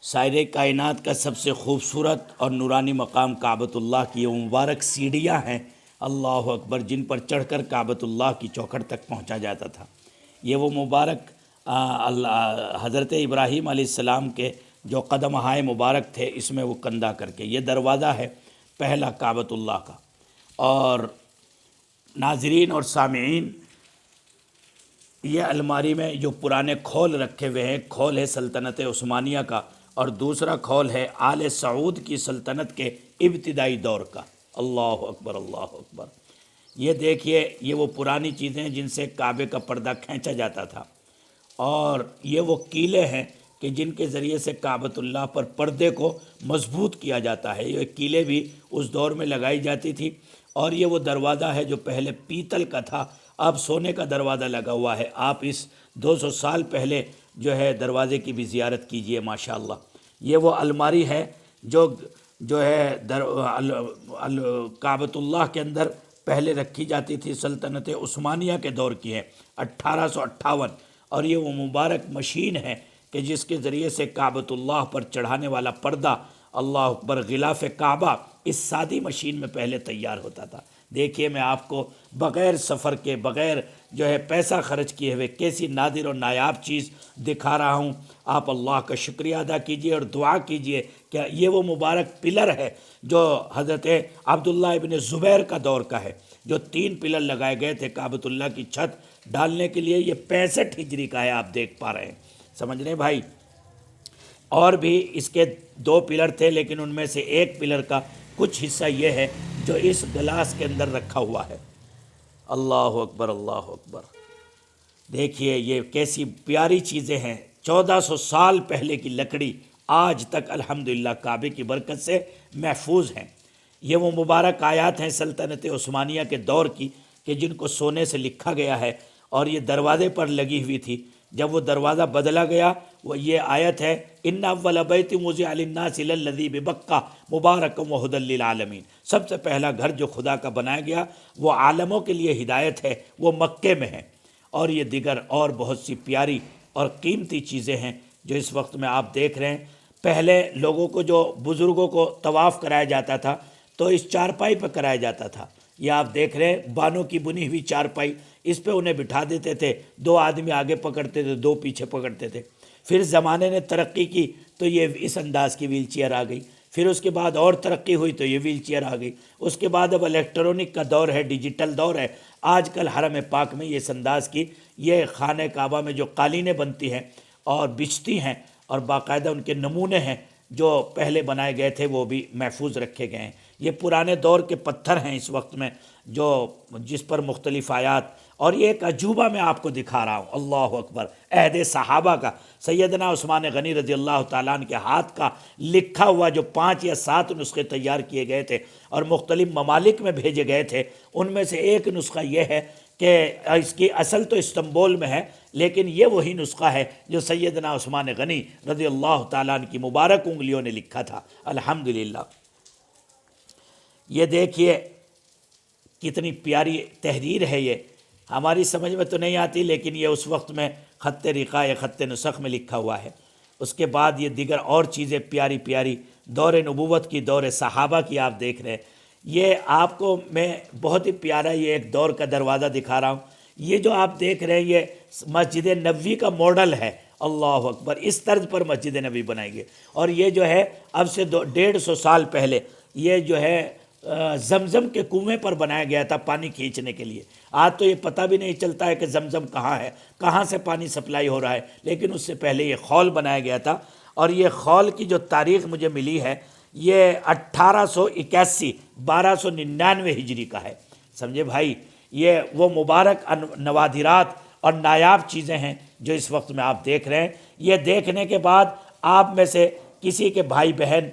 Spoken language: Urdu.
سائر کائنات کا سب سے خوبصورت اور نورانی مقام کعبۃ اللہ کی یہ مبارک سیڑھیاں ہیں، اللہ اکبر، جن پر چڑھ کر کعبۃ اللہ کی چوکھٹ تک پہنچا جاتا تھا۔ یہ وہ مبارک حضرت ابراہیم علیہ السلام کے جو قدمہائے مبارک تھے، اس میں وہ کندہ کر کے یہ دروازہ ہے پہلا کعبۃ اللہ کا۔ اور ناظرین اور سامعین، یہ الماری میں جو پرانے کھول رکھے ہوئے ہیں، کھول ہے سلطنت عثمانیہ کا، اور دوسرا کھول ہے آل سعود کی سلطنت کے ابتدائی دور کا۔ اللہ اکبر، اللہ اکبر۔ یہ دیکھیے، یہ وہ پرانی چیزیں ہیں جن سے کعبے کا پردہ کھینچا جاتا تھا، اور یہ وہ کیلے ہیں کہ جن کے ذریعے سے کعبۃ اللہ پر پردے کو مضبوط کیا جاتا ہے۔ یہ کیلے بھی اس دور میں لگائی جاتی تھی۔ اور یہ وہ دروازہ ہے جو پہلے پیتل کا تھا، اب سونے کا دروازہ لگا ہوا ہے۔ آپ اس 200 سال پہلے جو ہے دروازے کی بھی زیارت کیجئے، ماشاءاللہ۔ یہ وہ الماری ہے جو ہے کعبۃ اللہ کے اندر پہلے رکھی جاتی تھی، سلطنت عثمانیہ کے دور کی ہے، 1858۔ اور یہ وہ مبارک مشین ہے کہ جس کے ذریعے سے کعبۃ اللہ پر چڑھانے والا پردہ، اللہ اکبر، غلاف کعبہ، اس سادی مشین میں پہلے تیار ہوتا تھا۔ دیکھیے، میں آپ کو بغیر سفر کے، بغیر جو ہے پیسہ خرچ کیے ہوئے کیسی نادر اور نایاب چیز دکھا رہا ہوں۔ آپ اللہ کا شکریہ ادا کیجئے اور دعا کیجئے کہ یہ وہ مبارک پلر ہے جو حضرت عبداللہ ابن زبیر کا دور کا ہے، جو 3 پلر لگائے گئے تھے کعبۃ اللہ کی چھت ڈالنے کے لیے۔ یہ 65 ہجری کا ہے، آپ دیکھ پا رہے ہیں، سمجھ رہے ہیں بھائی۔ اور بھی اس کے 2 پلر تھے، لیکن ان میں سے ایک پلر کا کچھ حصہ یہ ہے جو اس گلاس کے اندر رکھا ہوا ہے۔ اللہ اکبر، اللہ اکبر۔ دیکھیے یہ کیسی پیاری چیزیں ہیں، 1400 سال پہلے کی لکڑی آج تک الحمدللہ کعبے کی برکت سے محفوظ ہیں۔ یہ وہ مبارک آیات ہیں سلطنت عثمانیہ کے دور کی کہ جن کو سونے سے لکھا گیا ہے، اور یہ دروازے پر لگی ہوئی تھی۔ جب وہ دروازہ بدلا گیا، وہ یہ آیت ہے، ان اول بیت وضع للناس للذی ببکہ مبارک وہدی للعالمین۔ سب سے پہلا گھر جو خدا کا بنایا گیا وہ عالموں کے لیے ہدایت ہے، وہ مکے میں ہے۔ اور یہ دیگر اور بہت سی پیاری اور قیمتی چیزیں ہیں جو اس وقت میں آپ دیکھ رہے ہیں۔ پہلے لوگوں کو، جو بزرگوں کو طواف کرایا جاتا تھا تو اس چارپائی پہ کرایا جاتا تھا۔ یہ آپ دیکھ رہے ہیں، بانوں کی بنی ہوئی چارپائی، اس پہ انہیں بٹھا دیتے تھے، 2 آدمی آگے پکڑتے تھے، 2 پیچھے پکڑتے تھے۔ پھر زمانے نے ترقی کی تو یہ اس انداز کی ویل چیئر آ گئی، پھر اس کے بعد اور ترقی ہوئی تو یہ ویل چیئر آ گئی، اس کے بعد اب الیکٹرونک کا دور ہے، ڈیجیٹل دور ہے۔ آج کل حرم پاک میں یہ اس انداز کی، یہ خانہ کعبہ میں جو قالینیں بنتی ہیں اور بچتی ہیں، اور باقاعدہ ان کے نمونے ہیں جو پہلے بنائے گئے تھے، وہ بھی محفوظ رکھے گئے ہیں۔ یہ پرانے دور کے پتھر ہیں اس وقت میں، جس پر مختلف آیات، اور یہ ایک عجوبہ میں آپ کو دکھا رہا ہوں، اللہ اکبر، عہد صحابہ کا، سیدنا عثمان غنی رضی اللہ تعالیٰ عنہ کے ہاتھ کا لکھا ہوا جو 5 یا 7 نسخے تیار کیے گئے تھے اور مختلف ممالک میں بھیجے گئے تھے، ان میں سے ایک نسخہ یہ ہے کہ اس کی اصل تو استنبول میں ہے، لیکن یہ وہی نسخہ ہے جو سیدنا عثمان غنی رضی اللہ تعالیٰ عنہ کی مبارک انگلیوں نے لکھا تھا، الحمدللہ۔ یہ دیکھیے کتنی پیاری تحریر ہے، یہ ہماری سمجھ میں تو نہیں آتی، لیکن یہ اس وقت میں خط رقاء، خط نسخ میں لکھا ہوا ہے۔ اس کے بعد یہ دیگر اور چیزیں پیاری پیاری دور نبوت کی، دور صحابہ کی آپ دیکھ رہے ہیں۔ یہ آپ کو میں بہت ہی پیارا یہ ایک دور کا دروازہ دکھا رہا ہوں۔ یہ جو آپ دیکھ رہے ہیں، یہ مسجد نبوی کا ماڈل ہے، اللہ اکبر، اس طرز پر مسجد نبوی بنائی گئی۔ اور یہ جو ہے اب سے 150 سال پہلے یہ جو ہے زمزم کے کنویں پر بنایا گیا تھا پانی کھینچنے کے لیے۔ آج تو یہ پتہ بھی نہیں چلتا ہے کہ زمزم کہاں ہے، کہاں سے پانی سپلائی ہو رہا ہے، لیکن اس سے پہلے یہ خول بنایا گیا تھا۔ اور یہ خول کی جو تاریخ مجھے ملی ہے، یہ 1881، 1299 ہجری کا ہے، سمجھے بھائی۔ یہ وہ مبارک نوادرات اور نایاب چیزیں ہیں جو اس وقت میں آپ دیکھ رہے ہیں۔ یہ دیکھنے کے بعد آپ میں سے کسی کے بھائی بہن